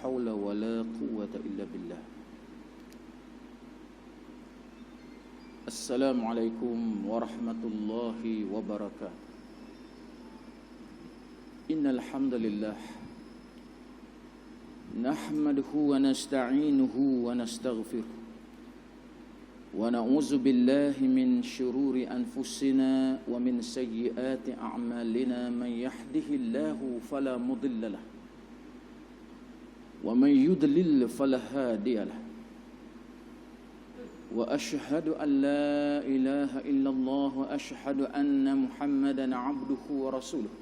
حول ولا قوة إلا بالله. السلام عليكم ورحمة الله وبركاته. إن الحمد لله نحمده ونستعينه ونستغفره ونعوذ بالله من شرور أنفسنا ومن سيئات أعمالنا. من يهده الله فلا مضل له ومن يضلل فلا هادي له. وأشهد أن لا إله إلا الله وأشهد أن محمدا عبده ورسوله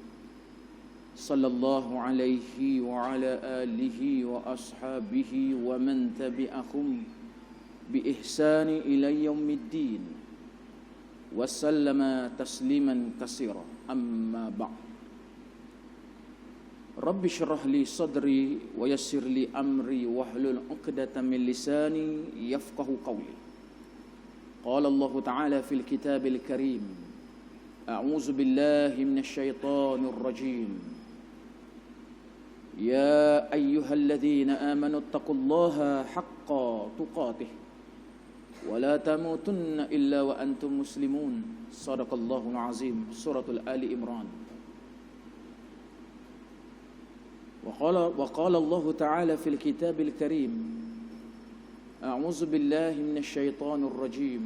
صلى الله عليه وعلى آله وأصحابه ومن تبعهم بإحسان إلى يوم الدين وسلم تسليما كثيرا. أما بعد، رب اشرح لي صدري ويسر لي أمري واحلل عقدة من لساني يفقه قولي. قال الله تعالى في الكتاب الكريم: أعوذ بالله من الشيطان الرجيم. يا أيها الذين آمنوا اتقوا الله حق تقاته ولا تموتن إلا وأنتم مسلمون. صدق الله العظيم. سورة آل عمران. وقال الله تعالى في الكتاب الكريم: أعوذ بالله من الشيطان الرجيم.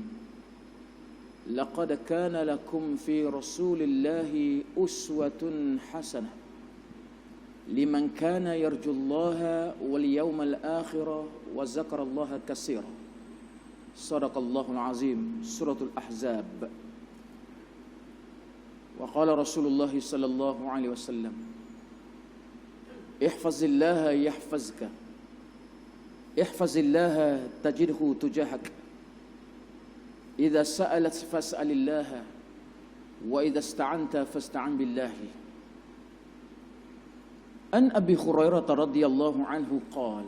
لقد كان لكم في رسول الله أسوة حسنة لمن كان يرجو الله واليوم الآخر وذكر الله كثيرا. صدق الله العظيم. سورة الأحزاب. وقال رسول الله صلى الله عليه وسلم: احفظ الله يحفظك، احفظ الله تجده تجاهك، إذا سألت فاسأل الله، وإذا استعنت فاستعن بالله. عن أبي هريرة رضي الله عنه قال: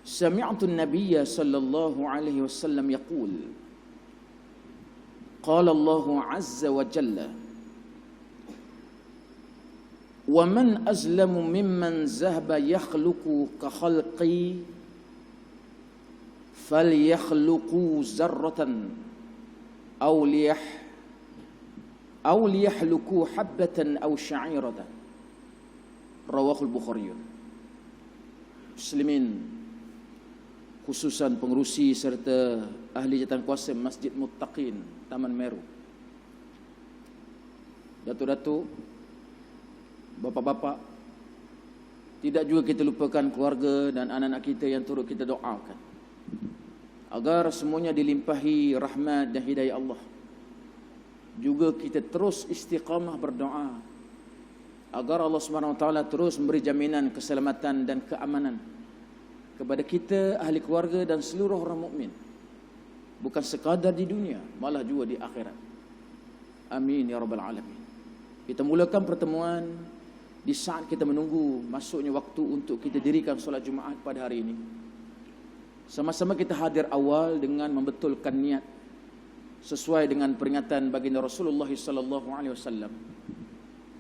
سمعت النبي صلى الله عليه وسلم يقول: قال الله عز وجل: ومن أظلم ممن ذهب يخلق كخلقي فليخلقوا ذرة أو ليحلقوا حبة أو شعيرة. Rawahul Bukhari. Muslimin, khususan pengerusi serta ahli jawatan kuasa Masjid Muttaqin Taman Meru, datuk-datuk, bapak-bapak, tidak juga kita lupakan keluarga dan anak-anak kita yang turut kita doakan agar semuanya dilimpahi rahmat dan hidayah Allah. Juga kita terus istiqamah berdoa agar Allah Subhanahu Wa Taala terus memberi jaminan keselamatan dan keamanan kepada kita, ahli keluarga dan seluruh orang mukmin, bukan sekadar di dunia, malah juga di akhirat. Amin ya rabbal alamin. Kita mulakan pertemuan di saat kita menunggu masuknya waktu untuk kita dirikan solat Jumaat pada hari ini. Sama-sama kita hadir awal dengan membetulkan niat sesuai dengan peringatan baginda Rasulullah sallallahu alaihi wasallam.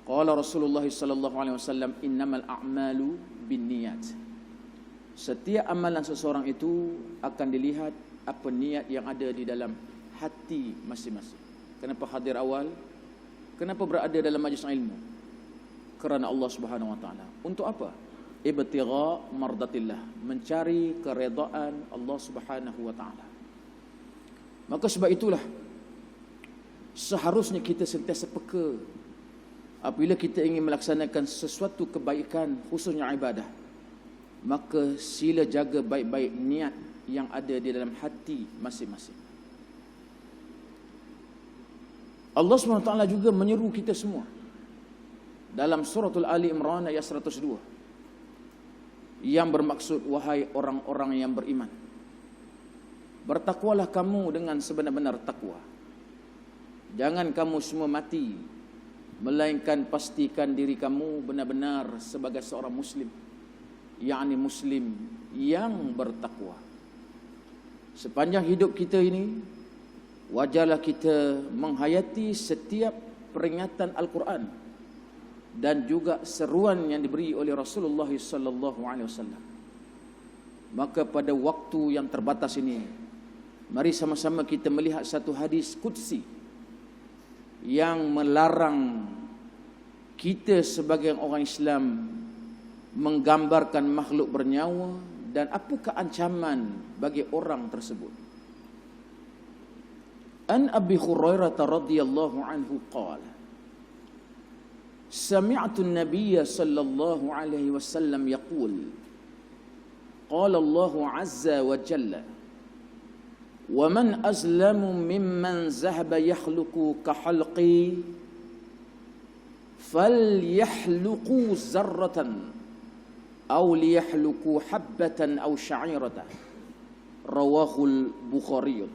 Qala Rasulullah sallallahu alaihi wasallam: innamal a'malu binniyat. Setiap amalan seseorang itu akan dilihat apa niat yang ada di dalam hati masing-masing. Kenapa hadir awal? Kenapa berada dalam majlis ilmu? Kerana Allah Subhanahu wa taala. Untuk apa? Ibtigha mardatillah, mencari keredaan Allah Subhanahu wa taala. Maka sebab itulah seharusnya kita sentiasa peka apabila kita ingin melaksanakan sesuatu kebaikan, khususnya ibadah, maka sila jaga baik-baik niat yang ada di dalam hati masing-masing. Allah SWT juga menyeru kita semua dalam suratul Ali Imran ayat 102 yang bermaksud, wahai orang-orang yang beriman, bertakwalah kamu dengan sebenar-benar takwa. Jangan kamu semua mati, melainkan pastikan diri kamu benar-benar sebagai seorang muslim, yakni muslim yang bertakwa. Sepanjang hidup kita ini, wajarlah kita menghayati setiap peringatan Al-Quran dan juga seruan yang diberi oleh Rasulullah sallallahu alaihi wasallam. Maka pada waktu yang terbatas ini, mari sama-sama kita melihat satu hadis qudsi yang melarang kita sebagai orang Islam menggambarkan makhluk bernyawa dan apakah ancaman bagi orang tersebut. An Abi Hurairah radhiyallahu anhu qala sami'tu an-nabiy sallallahu alaihi wasallam yaqul qala Allah azza wa jalla wa man azlamu mimman zahaba yakhluqu ka halqi falyahluqu zarratan aw liyahluqu habbatan aw sha'iratan rawahu al-Bukhari.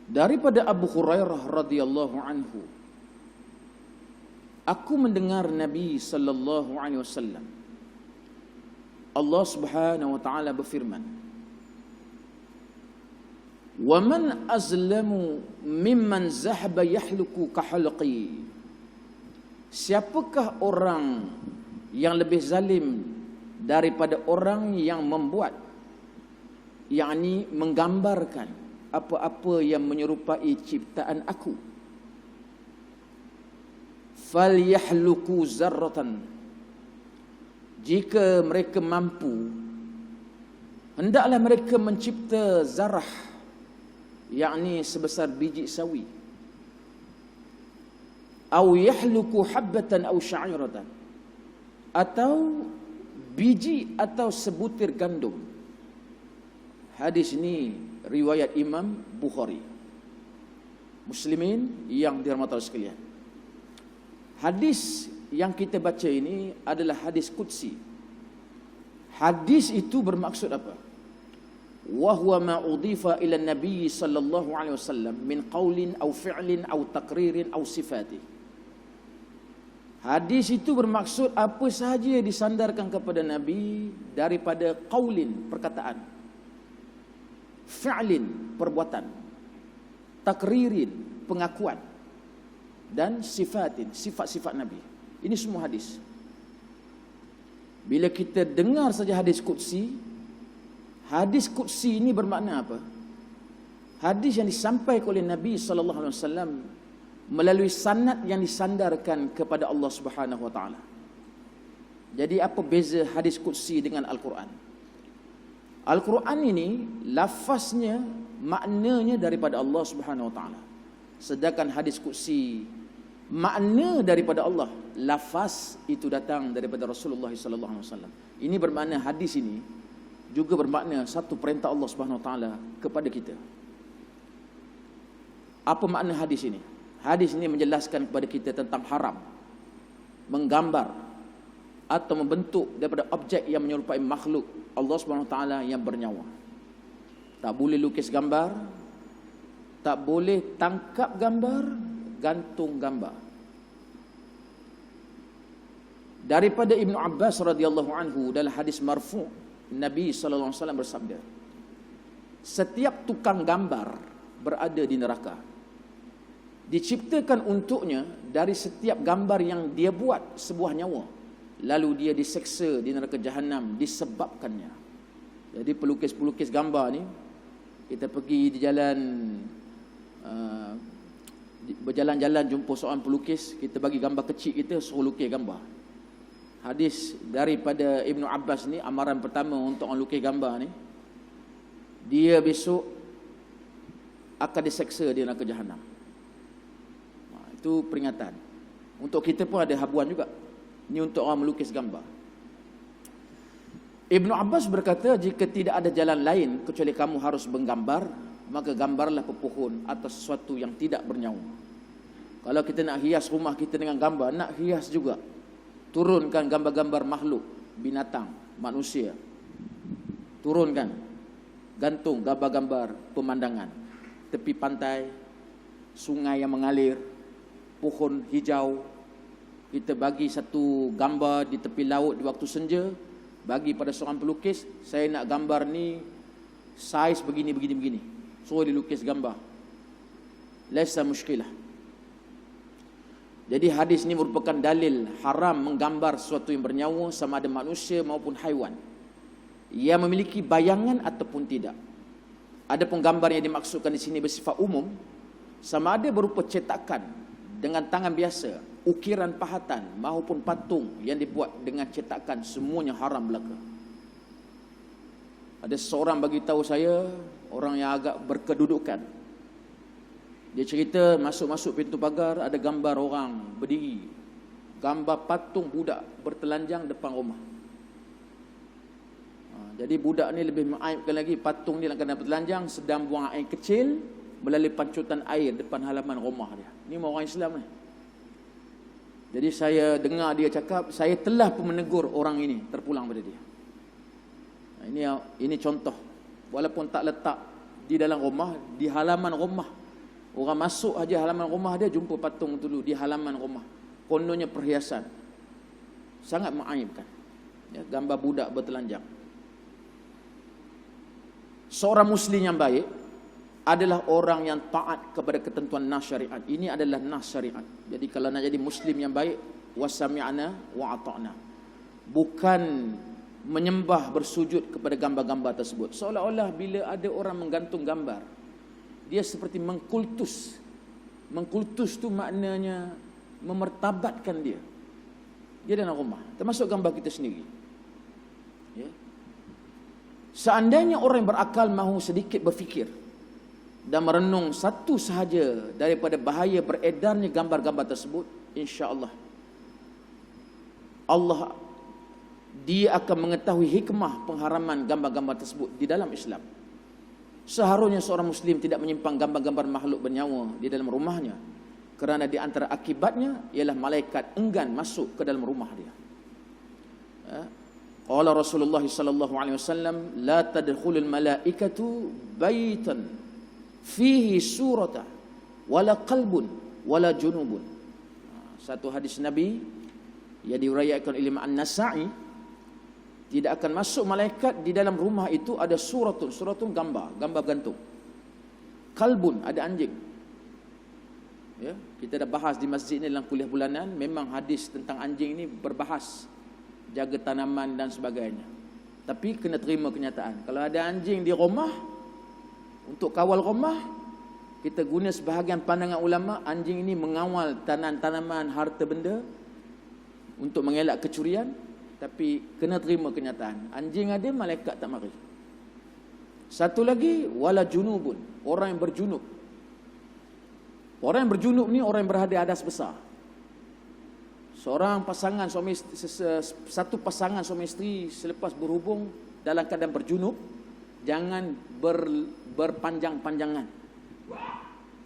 Daripada Abu Hurairah radhiyallahu anhu, aku mendengar Nabi sallallahu alaihi wasallam, Allah Subhanahu wa taala berfirman, "Wa man azlamu mimman zahaba yahluqu ka halqi." Siapakah orang yang lebih zalim daripada orang yang membuat, yakni menggambarkan apa-apa yang menyerupai ciptaan aku. Falyahluqu zarratan. Jika mereka mampu, hendaklah mereka mencipta zarah, yakni sebesar biji sawi. Aw yahluqu habbatan aw sha'iratan, atau biji atau sebutir gandum. Hadis ini riwayat Imam Bukhari. Muslimin yang dirahmati Allah sekalian, hadis yang kita baca ini adalah hadis qudsi. Hadis itu bermaksud apa? Wa huwa ma udhifa ila Nabi sallallahu alaihi wasallam min qaulin aw fi'lin aw taqririn aw sifati. Hadis itu bermaksud apa sahaja disandarkan kepada Nabi daripada qaulin, perkataan, fi'lin, perbuatan, takririn, pengakuan, dan sifatin, sifat-sifat Nabi. Ini semua hadis. Bila kita dengar saja hadis qudsi ini bermakna apa? Hadis yang disampaikan oleh Nabi sallallahu alaihi wasallam melalui sanad yang disandarkan kepada Allah Subhanahu wa taala. Jadi apa beza hadis qudsi dengan Al-Quran? Al-Quran ini lafaznya, maknanya daripada Allah Subhanahu wa taala. Sedangkan hadis qudsi makna daripada Allah, lafaz itu datang daripada Rasulullah sallallahu alaihi wasallam. Ini bermakna hadis ini juga bermakna satu perintah Allah Subhanahu wa taala kepada kita. Apa makna hadis ini? Hadis ini menjelaskan kepada kita tentang haram menggambar atau membentuk daripada objek yang menyerupai makhluk Allah Subhanahu wa taala yang bernyawa. Tak boleh lukis gambar, tak boleh tangkap gambar, gantung gambar. Daripada Ibnu Abbas radhiyallahu anhu dalam hadis marfu', Nabi sallallahu alaihi wasallam bersabda, setiap tukang gambar berada di neraka. Diciptakan untuknya dari setiap gambar yang dia buat sebuah nyawa, lalu dia diseksa di neraka jahanam disebabkannya. Jadi pelukis-pelukis gambar ni, kita pergi di jalan, berjalan-jalan jumpa seorang pelukis, kita bagi gambar kecil kita, suruh lukis gambar. Hadis daripada Ibnu Abbas ni, amaran pertama untuk orang lukis gambar ni, dia besok akan diseksa di neraka jahanam. Itu peringatan. Untuk kita pun ada habuan juga. Ini untuk orang melukis gambar. Ibnu Abbas berkata, jika tidak ada jalan lain kecuali kamu harus menggambar, maka gambarlah pepohon atau sesuatu yang tidak bernyawa. Kalau kita nak hias rumah kita dengan gambar, nak hias juga, turunkan gambar-gambar makhluk, binatang, manusia. Turunkan, gantung gambar-gambar pemandangan, tepi pantai, sungai yang mengalir, pohon hijau. Kita bagi satu gambar di tepi laut di waktu senja, bagi pada seorang pelukis, saya nak gambar ni saiz begini. Suruh dilukis gambar. Laisa muskilah. Jadi hadis ini merupakan dalil haram menggambar sesuatu yang bernyawa, sama ada manusia maupun haiwan, ia memiliki bayangan ataupun tidak. Adapun gambar yang dimaksudkan di sini bersifat umum, sama ada berupa cetakan dengan tangan biasa, ukiran pahatan maupun patung yang dibuat dengan cetakan, semuanya haram belaka. Ada seorang bagi tahu saya, orang yang agak berkedudukan. Dia cerita masuk-masuk pintu pagar ada gambar orang berdiri, gambar patung budak bertelanjang depan rumah. Jadi budak ni lebih mengaibkan lagi, patung ni dalam keadaan bertelanjang sedang buang air kecil melalui pancutan air depan halaman rumah dia. Ni orang Islam ni. Jadi saya dengar dia cakap, saya telah pun menegur orang ini, terpulang pada dia. Ini contoh, walaupun tak letak di dalam rumah, di halaman rumah. Orang masuk aja halaman rumah dia, jumpa patung dulu di halaman rumah. Kononnya perhiasan. Sangat mengaibkan. Ya, gambar budak bertelanjang. Seorang Muslim yang baik adalah orang yang taat kepada ketentuan nas syariat. Ini adalah nas syariat. Jadi kalau nak jadi Muslim yang baik, wasami'na wa ata'na. Bukan menyembah, bersujud kepada gambar-gambar tersebut. Seolah-olah bila ada orang menggantung gambar, dia seperti mengkultus. Mengkultus tu maknanya memertabatkan dia. Dia dalam rumah, termasuk gambar kita sendiri. Ya. Seandainya orang yang berakal mahu sedikit berfikir dan merenung satu sahaja daripada bahaya beredarnya gambar-gambar tersebut, insya-Allah dia akan mengetahui hikmah pengharaman gambar-gambar tersebut di dalam Islam. Seharusnya seorang Muslim tidak menyimpan gambar-gambar makhluk bernyawa di dalam rumahnya, kerana di antara akibatnya ialah malaikat enggan masuk ke dalam rumah dia. Qala Rasulullah sallallahu alaihi wasallam, la tadkhulul malaikatu baitan fihi surata wala qalbun wala junubun. Satu hadis Nabi yang diriwayatkan oleh Imam An-Nasa'i, tidak akan masuk malaikat di dalam rumah itu ada suratun gambar gantung. Kalbun, ada anjing. Ya, kita dah bahas di masjid ni dalam kuliah bulanan, memang hadis tentang anjing ini berbahas jaga tanaman dan sebagainya. Tapi kena terima kenyataan. Kalau ada anjing di rumah, untuk kawal rumah, kita guna sebahagian pandangan ulama, anjing ini mengawal tanaman, harta benda untuk mengelak kecurian. Tapi kena terima kenyataan, anjing ada, malaikat tak mari. Satu lagi, wala junubun, orang yang berjunub. Orang yang berjunub ni orang yang berhadas besar. Satu pasangan suami isteri selepas berhubung dalam keadaan berjunub, jangan berpanjang-panjangan.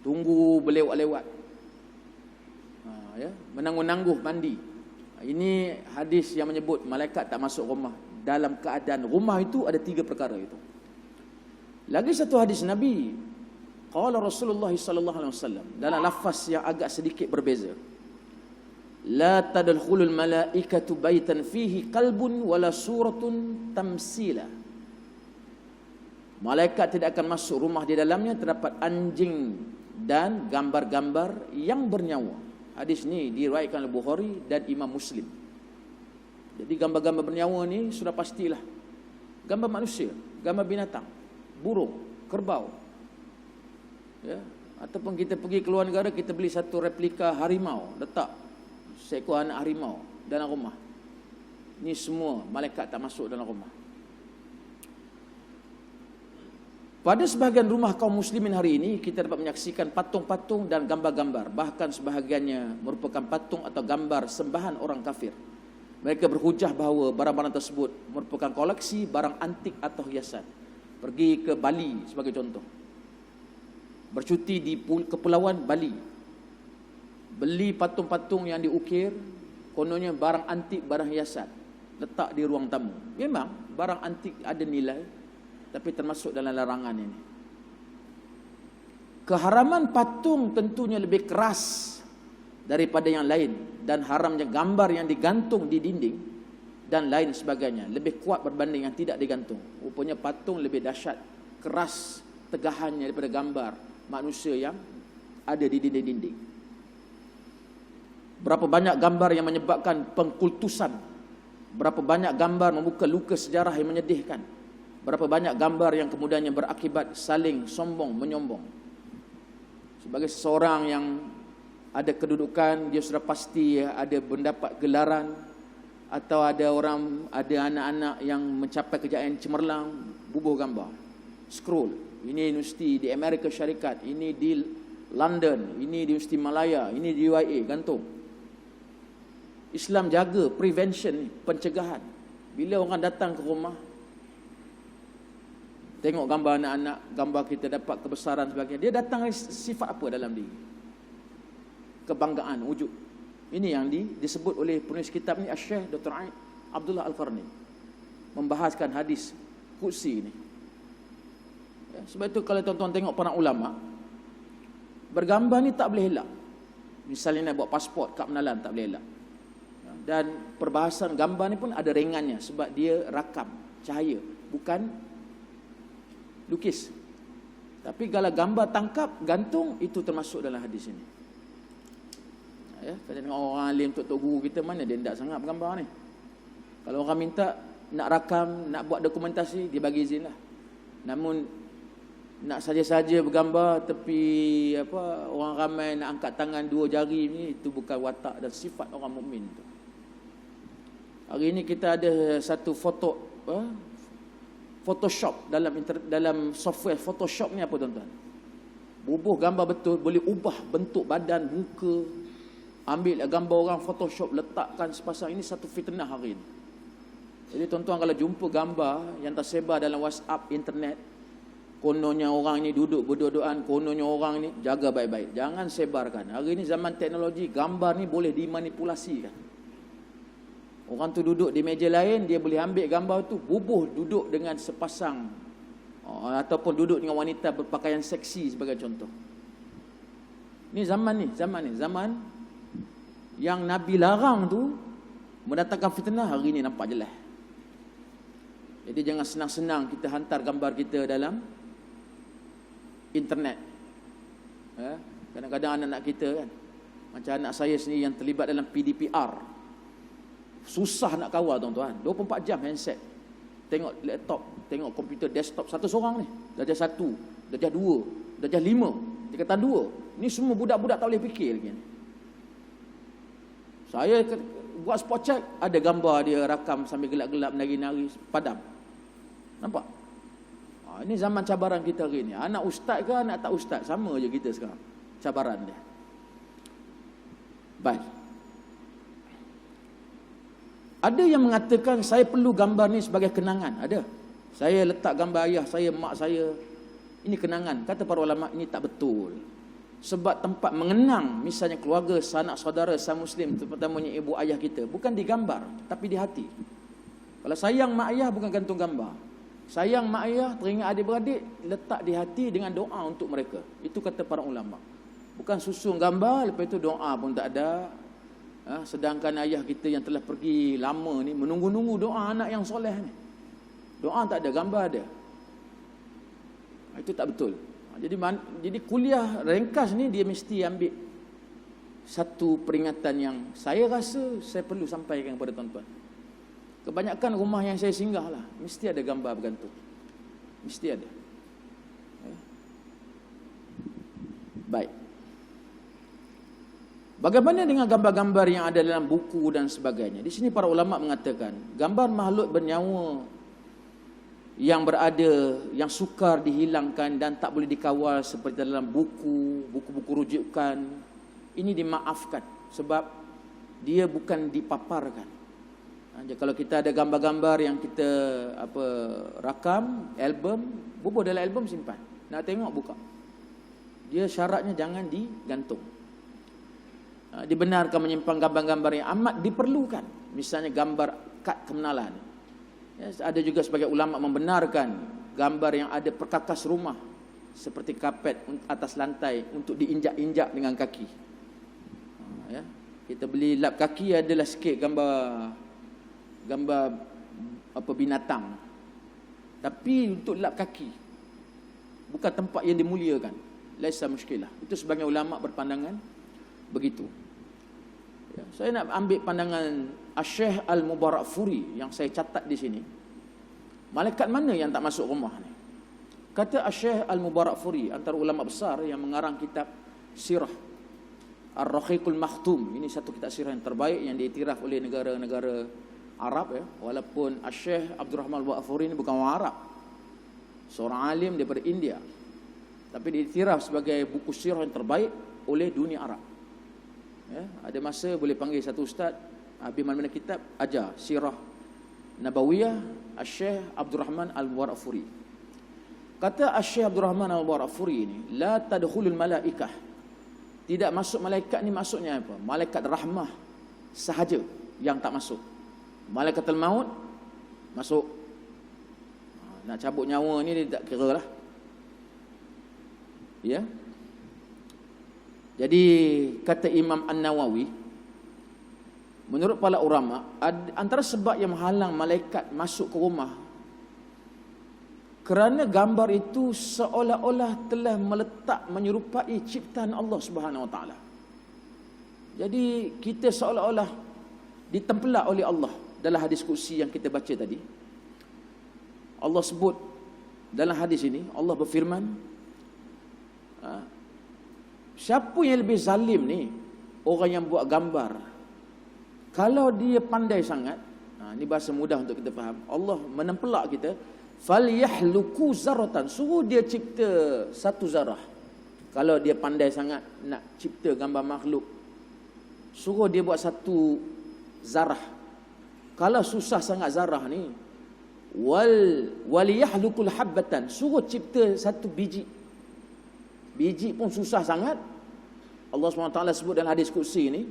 Tunggu berlewat-lewat. Menangguh-nangguh mandi. Ini hadis yang menyebut malaikat tak masuk rumah dalam keadaan rumah itu ada 3 perkara itu. Lagi satu hadis Nabi, qala Rasulullah sallallahu alaihi wasallam, dalam lafaz yang agak sedikit berbeza. La tadkhulul malaikatu baitan fihi qalbun wala suratun tamsila. Malaikat tidak akan masuk rumah di dalamnya terdapat anjing dan gambar-gambar yang bernyawa. Hadis ni diriwayatkan oleh Bukhari dan Imam Muslim. Jadi gambar-gambar bernyawa ni sudah pastilah gambar manusia, gambar binatang, burung, kerbau. Ya, ataupun kita pergi ke luar negara, kita beli satu replika harimau, letak seekor anak harimau dalam rumah. Ni semua malaikat tak masuk dalam rumah. Pada sebahagian rumah kaum muslimin hari ini, kita dapat menyaksikan patung-patung dan gambar-gambar. Bahkan sebahagiannya merupakan patung atau gambar sembahan orang kafir. Mereka berhujah bahawa barang-barang tersebut merupakan koleksi barang antik atau hiasan. Pergi ke Bali sebagai contoh, bercuti di Kepulauan Bali, beli patung-patung yang diukir, kononnya barang antik, barang hiasan, letak di ruang tamu. Memang barang antik ada nilai, tapi termasuk dalam larangan ini. Keharaman patung tentunya lebih keras daripada yang lain, dan haramnya gambar yang digantung di dinding dan lain sebagainya lebih kuat berbanding yang tidak digantung. Rupanya patung lebih dahsyat, keras tegahannya daripada gambar manusia yang ada di dinding-dinding. Berapa banyak gambar yang menyebabkan pengkultusan. Berapa banyak gambar membuka luka sejarah yang menyedihkan. Berapa banyak gambar yang kemudiannya berakibat saling sombong menyombong. Sebagai seseorang yang ada kedudukan, dia sudah pasti ada mendapat gelaran, atau ada anak-anak yang mencapai kejayaan cemerlang, bubuh gambar, scroll. Ini universiti di Amerika Syarikat, ini di London, ini di Universiti Malaya, ini di UIA, gantung. Islam jaga prevention, pencegahan. Bila orang datang ke rumah, tengok gambar anak-anak, gambar kita dapat kebesaran sebagainya, dia datang dengan sifat apa dalam diri? Kebanggaan, wujud. Ini yang disebut oleh penulis kitab ni, Syekh Dr. Abdullah Al-Qarni, membahaskan hadis Qudsi ni. Ya, sebab itu kalau tuan-tuan tengok para ulama, bergambar ni tak boleh elak. Misalnya nak buat pasport, kad pengenalan, tak boleh elak. Ya, dan perbahasan gambar ni pun ada ringannya, sebab dia rakam, cahaya, bukan lukis. Tapi kalau gambar tangkap, gantung, itu termasuk dalam hadis ini. Ya, kalau tengok orang alim, tok guru kita, mana dia hendak sangat bergambar ni. Kalau orang minta nak rakam, nak buat dokumentasi, dia bagi izin lah. Namun nak saja-saja bergambar tepi orang ramai nak angkat tangan 2 jari ni, itu bukan watak dan sifat orang mukmin tu. Hari ini kita ada satu Photoshop dalam software Photoshop ni apa tuan-tuan? Bubuh gambar betul, boleh ubah bentuk badan, muka. Ambil gambar orang, Photoshop, letakkan sepasang. Ini satu fitnah hari ini. Jadi tuan-tuan kalau jumpa gambar yang tersebar dalam WhatsApp, internet, kononnya orang ni duduk berdua-duaan, kononnya orang ni, jaga baik-baik, jangan sebarkan. Hari ini zaman teknologi, gambar ni boleh dimanipulasikan. Orang tu duduk di meja lain, dia boleh ambil gambar tu, bubuh duduk dengan sepasang, ataupun duduk dengan wanita berpakaian seksi sebagai contoh. Ini zaman yang Nabi larang tu mendatangkan fitnah, hari ini nampak jelas. Jadi jangan senang-senang kita hantar gambar kita dalam internet. Kadang-kadang anak-anak kita kan, macam anak saya sendiri yang terlibat dalam PDPR, susah nak kawal tuan-tuan. 24 jam handset, tengok laptop, tengok komputer desktop, satu seorang ni, darjah 1, darjah 2, darjah 5, tingkatan 2. Ni semua budak-budak tak boleh fikir lagi ni. Saya buat spot check, ada gambar dia rakam sambil gelap-gelap, nari-nari, padam. Nampak? Ini zaman cabaran kita hari ni. Anak ustaz ke anak tak ustaz, sama je kita sekarang cabaran dia. Baik. Ada yang mengatakan saya perlu gambar ni sebagai kenangan. Ada. Saya letak gambar ayah saya, mak saya, ini kenangan. Kata para ulama, ini tak betul. Sebab tempat mengenang, misalnya keluarga, sanak saudara, sama muslim, terutamanya ibu ayah kita, bukan digambar, tapi di hati. Kalau sayang mak ayah, bukan gantung gambar. Sayang mak ayah, teringat adik-beradik, letak di hati dengan doa untuk mereka. Itu kata para ulama. Bukan susun gambar, lepas itu doa pun tak ada. Sedangkan ayah kita yang telah pergi lama ni, menunggu-nunggu doa anak yang soleh ni. Doa tak ada, gambar ada. Itu tak betul. Jadi kuliah ringkas ni dia mesti ambil satu peringatan yang saya rasa saya perlu sampaikan kepada tuan-tuan. Kebanyakan rumah yang saya singgah lah, mesti ada gambar bergantung. Mesti ada. Baik. Bagaimana dengan gambar-gambar yang ada dalam buku dan sebagainya? Di sini para ulama mengatakan, gambar makhluk bernyawa yang berada, yang sukar dihilangkan dan tak boleh dikawal seperti dalam buku-buku rujukan, ini dimaafkan sebab dia bukan dipaparkan. Jadi kalau kita ada gambar-gambar yang kita rakam, album, bubuh dalam album, simpan. Nak tengok, buka. Dia syaratnya jangan digantung. Dibenarkan menyimpan gambar-gambar yang amat diperlukan, misalnya gambar kad kenalan. Ada juga sebagai ulama membenarkan gambar yang ada perkakas rumah, seperti kapet atas lantai untuk diinjak-injak dengan kaki. Kita beli lap kaki, adalah sikit gambar binatang, tapi untuk lap kaki, bukan tempat yang dimuliakan. Laisa muskilah. Itu sebagai ulama berpandangan begitu. Ya, saya nak ambil pandangan Syekh Al-Mubarakfuri yang saya catat di sini. Malaikat mana yang tak masuk rumah ni? Kata Syekh Al-Mubarakfuri, antara ulama besar yang mengarang kitab Sirah Ar-Rahiqul Makhtum. Ini satu kitab sirah yang terbaik yang diiktiraf oleh negara-negara Arab ya. Walaupun Syekh Abdul Rahman Al-Mubarakfuri ini bukan orang Arab, seorang alim daripada India, tapi diiktiraf sebagai buku sirah yang terbaik oleh dunia Arab. Ya, ada masa boleh panggil satu ustaz, habis mana-mana kitab ajar Sirah Nabawiyah Syekh Abdul Rahman Al-Mubarakfuri. Kata Syekh Abdul Rahman Al-Mubarakfuri ini, la tadkhulul malaikah. Tidak masuk malaikat ni maksudnya apa? Malaikat rahmah sahaja yang tak masuk. Malaikatul maut masuk. Nak cabut nyawa ni dia tak kira lah. Ya. Jadi kata Imam An-Nawawi, menurut para ulama, antara sebab yang menghalang malaikat masuk ke rumah, kerana gambar itu seolah-olah telah meletak menyerupai ciptaan Allah Subhanahu Wa Taala. Jadi kita seolah-olah ditempelak oleh Allah. Dalam hadis kursi yang kita baca tadi, Allah sebut dalam hadis ini, Allah berfirman, siapa yang lebih zalim ni? Orang yang buat gambar. Kalau dia pandai sangat, ini bahasa mudah untuk kita faham, Allah menempelak kita, falyahluku zaratan, suruh dia cipta satu zarah. Kalau dia pandai sangat nak cipta gambar makhluk, suruh dia buat satu zarah. Kalau susah sangat zarah ni, waliyahlukul habbatan, suruh cipta satu biji. Biji pun susah sangat. Allah SWT sebut dalam hadis kursi ni,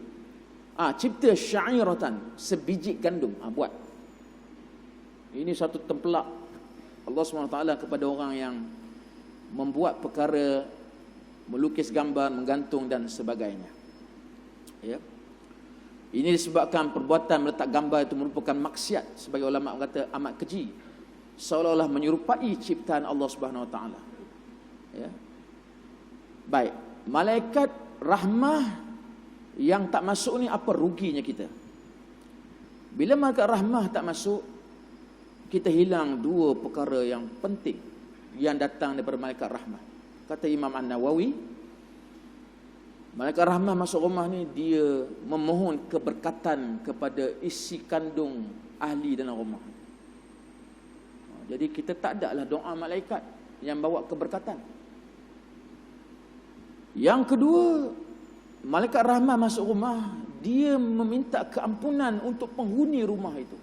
cipta sya'iratan, sebiji gandum, buat. Ini satu tempelak Allah SWT kepada orang yang membuat perkara, melukis gambar, menggantung dan sebagainya. Ya. Ini disebabkan perbuatan meletak gambar itu merupakan maksiat, sebagai ulama kata amat keji, seolah-olah menyerupai ciptaan Allah Subhanahu Wa Taala. Ya. Baik, malaikat rahmah yang tak masuk ni, apa ruginya kita? Bila malaikat rahmah tak masuk, kita hilang dua perkara yang penting yang datang daripada malaikat rahmah. Kata Imam An-Nawawi, malaikat rahmah masuk rumah ni, dia memohon keberkatan kepada isi kandung ahli dalam rumah. Jadi kita tak ada lah doa malaikat yang bawa keberkatan. Yang kedua, malaikat rahmah masuk rumah, dia meminta keampunan untuk penghuni rumah itu.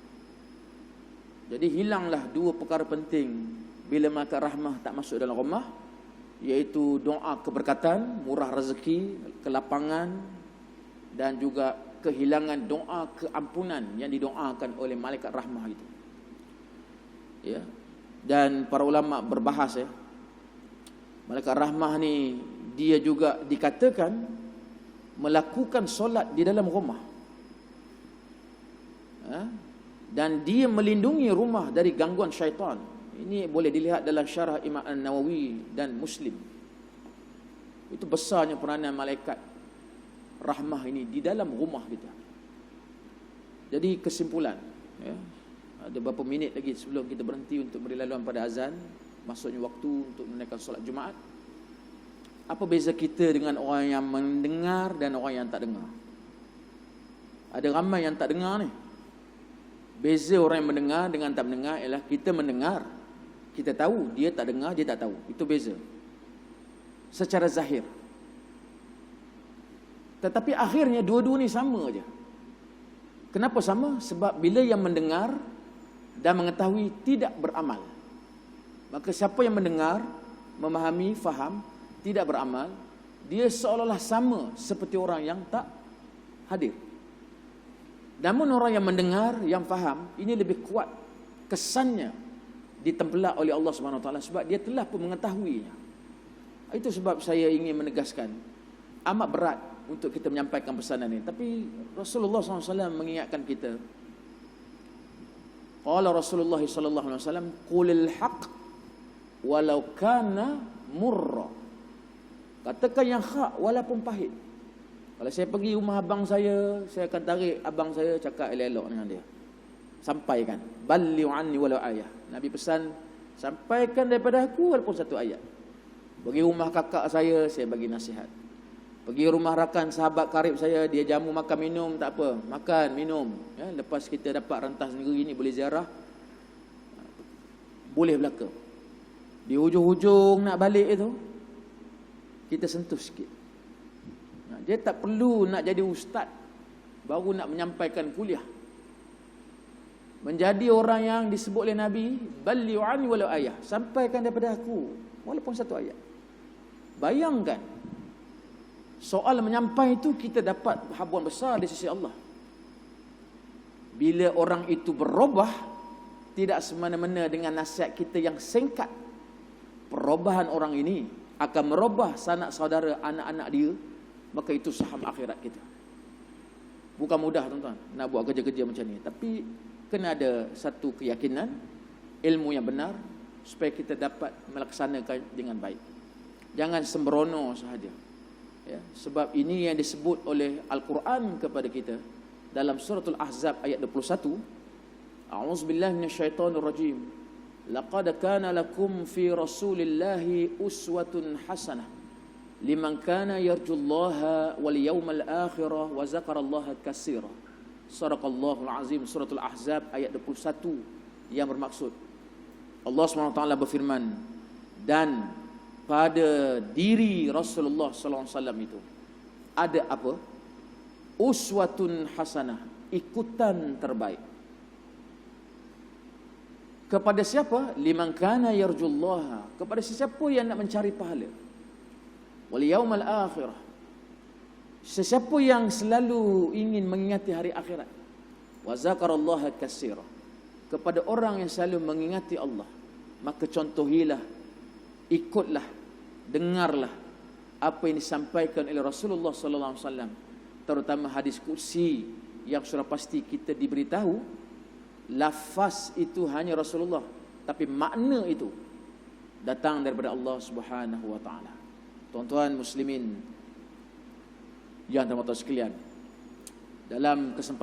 Jadi hilanglah dua perkara penting bila malaikat rahmah tak masuk dalam rumah, iaitu doa keberkatan, murah rezeki, kelapangan, dan juga kehilangan doa keampunan yang didoakan oleh malaikat rahmah itu. Ya. Dan para ulama berbahas, ya, malaikat rahmah ni dia juga dikatakan melakukan solat di dalam rumah. Dan dia melindungi rumah dari gangguan syaitan. Ini boleh dilihat dalam syarah Imam An-Nawawi dan Muslim. Itu besarnya peranan malaikat rahmah ini di dalam rumah kita. Jadi kesimpulan, ya, ada beberapa minit lagi sebelum kita berhenti untuk beri laluan pada azan, maksudnya waktu untuk menunaikan solat Jumaat. Apa beza kita dengan orang yang mendengar dan orang yang tak dengar? Ada ramai yang tak dengar ni. Beza orang yang mendengar dengan tak mendengar ialah kita mendengar, kita tahu, dia tak dengar, dia tak tahu. Itu beza secara zahir. Tetapi akhirnya dua-dua ni sama aja. Kenapa sama? Sebab bila yang mendengar dan mengetahui tidak beramal, maka siapa yang mendengar, memahami, faham, tidak beramal, dia seolah-olah sama seperti orang yang tak hadir. Namun orang yang mendengar, yang faham, ini lebih kuat kesannya ditempelak oleh Allah Subhanahu Wa Taala sebab dia telah pun mengetahuinya. Itu sebab saya ingin menegaskan, amat berat untuk kita menyampaikan pesanan ini. Tapi Rasulullah SAW mengingatkan kita. Qala Rasulullah SAW, qulil haq walau kana murra. Katakan yang hak walaupun pahit. Kalau saya pergi rumah abang saya akan tarik abang saya, cakap elok-elok dengan dia. Sampaikan. Ballighu anni walau ayah. Nabi pesan, sampaikan daripada aku walaupun satu ayat. Pergi rumah kakak saya bagi nasihat. Pergi rumah rakan sahabat karib saya, dia jamu makan minum, tak apa. Makan, minum. Ya, lepas kita dapat rentas negeri ni, boleh ziarah, boleh belaka. Di hujung-hujung nak balik itu, kita sentuh sikit. Dia tak perlu nak jadi ustaz baru nak menyampaikan kuliah. Menjadi orang yang disebut oleh Nabi, ballighu anni walau ayah, sampaikan daripada aku walaupun satu ayat. Bayangkan, soal menyampaikan itu kita dapat habuan besar di sisi Allah. Bila orang itu berubah, tidak semena-mena dengan nasihat kita yang singkat. Perubahan orang ini akan merubah sanak saudara, anak-anak dia, maka itu saham akhirat kita. Bukan mudah tuan-tuan nak buat kerja-kerja macam ni, tapi kena ada satu keyakinan, ilmu yang benar, supaya kita dapat melaksanakan dengan baik. Jangan sembrono sahaja. Ya, sebab ini yang disebut oleh Al-Quran kepada kita dalam suratul Ahzab ayat 21. A'udzubillahi minasyaitonir rajim. Laqad kana lakum fi Rasulillahi uswatun hasanah liman kana yarjullaha wal yawmal akhir wa zakarallaha katsira. Sadaqallahul azim. Suratul Ahzab ayat 21, yang bermaksud Allah SWT berfirman, dan pada diri Rasulullah SAW itu ada apa? Uswatun hasanah, ikutan terbaik. Kepada siapa? Liman kana yarjullaha, kepada sesiapa yang nak mencari pahala, wal yaumal akhirah, sesiapa yang selalu ingin mengingati hari akhirat, wa zakarallaha katsira, kepada orang yang selalu mengingati Allah, maka contohilah, ikutlah, dengarlah apa yang disampaikan oleh Rasulullah sallallahu alaihi wasallam, terutama hadis qudsi yang sudah pasti kita diberitahu lafaz itu hanya Rasulullah, tapi makna itu datang daripada Allah Subhanahu wa taala. Tuan-tuan muslimin yang dirahmati sekalian, dalam kesempatan